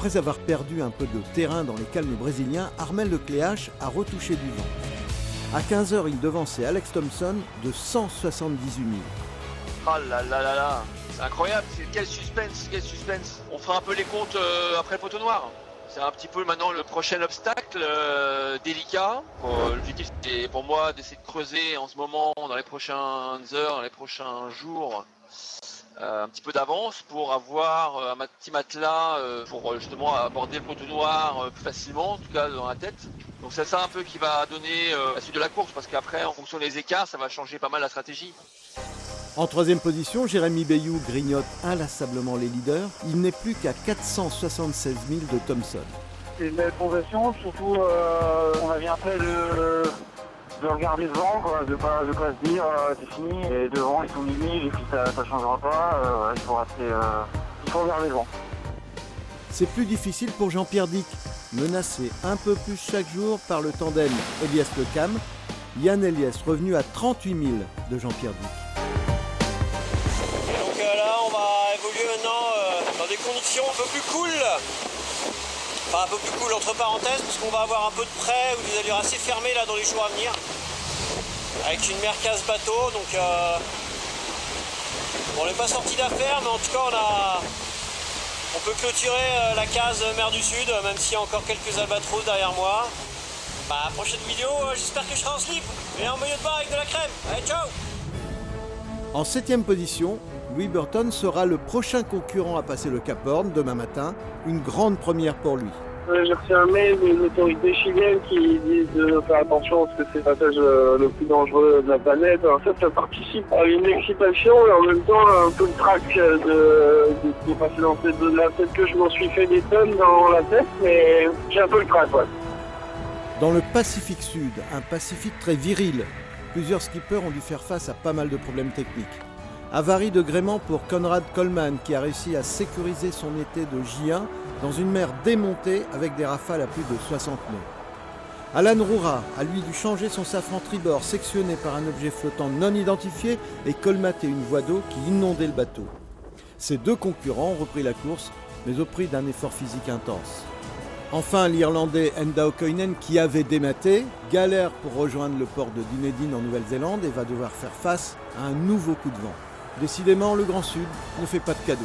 Après avoir perdu un peu de terrain dans les calmes brésiliens, Armel Lecléache a retouché du vent. À 15h, il devançait Alex Thomson de 178 000. Oh là là là là, c'est incroyable, quel suspense, quel suspense. On fera un peu les comptes après le poteau noir. C'est un petit peu maintenant le prochain obstacle délicat. L'objectif c'est pour moi d'essayer de creuser en ce moment, dans les prochaines heures, dans les prochains jours, un petit peu d'avance pour avoir un petit matelas pour justement aborder le poteau noir plus facilement, en tout cas dans la tête. Donc c'est ça un peu qui va donner la suite de la course, parce qu'après en fonction des écarts, ça va changer pas mal la stratégie. En troisième position, Jérémy Bayou grignote inlassablement les leaders. Il n'est plus qu'à 476 000 de Thomson. C'est une belle progression, surtout on a bien fait de regarder devant, quoi, de pas se dire c'est fini, et devant ils sont mini, et puis ça changera pas, il faut regarder devant. C'est plus difficile pour Jean-Pierre Dick, menacé un peu plus chaque jour par le tandem Eliès-Lecam. Yann Eliès revenu à 38 000 de Jean-Pierre Dick. Là, on va évoluer maintenant dans des conditions un peu plus cool. Enfin, un peu plus cool entre parenthèses, parce qu'on va avoir un peu de près ou des allures assez fermées là dans les jours à venir. Avec une mer casse-bateau, donc on n'est pas sorti d'affaire, mais en tout cas on peut clôturer la case mer du Sud, même s'il y a encore quelques albatros derrière moi. Prochaine vidéo, j'espère que je serai en slip et en maillot de bain avec de la crème. Allez, ciao! En 7e position, Louis Burton sera le prochain concurrent à passer le Cap Horn demain matin. Une grande première pour lui. J'ai reçu un mail des autorités chiliennes qui disent de faire attention parce que c'est le passage le plus dangereux de la planète. En fait, ça participe à une excitation et en même temps un peu le trac de passer dans cette zone-là. Peut-être que je m'en suis fait des tonnes dans la tête, mais j'ai un peu le trac, ouais. Dans le Pacifique Sud, un Pacifique très viril, plusieurs skippers ont dû faire face à pas mal de problèmes techniques. Avarie de gréement pour Conrad Coleman qui a réussi à sécuriser son été de J1 dans une mer démontée avec des rafales à plus de 60 nœuds. Alan Roura a lui dû changer son safran tribord sectionné par un objet flottant non identifié et colmater une voie d'eau qui inondait le bateau. Ces deux concurrents ont repris la course, mais au prix d'un effort physique intense. Enfin, l'Irlandais Enda O'Coinen, qui avait dématé, galère pour rejoindre le port de Dunedin en Nouvelle-Zélande et va devoir faire face à un nouveau coup de vent. Décidément, le Grand Sud ne fait pas de cadeaux.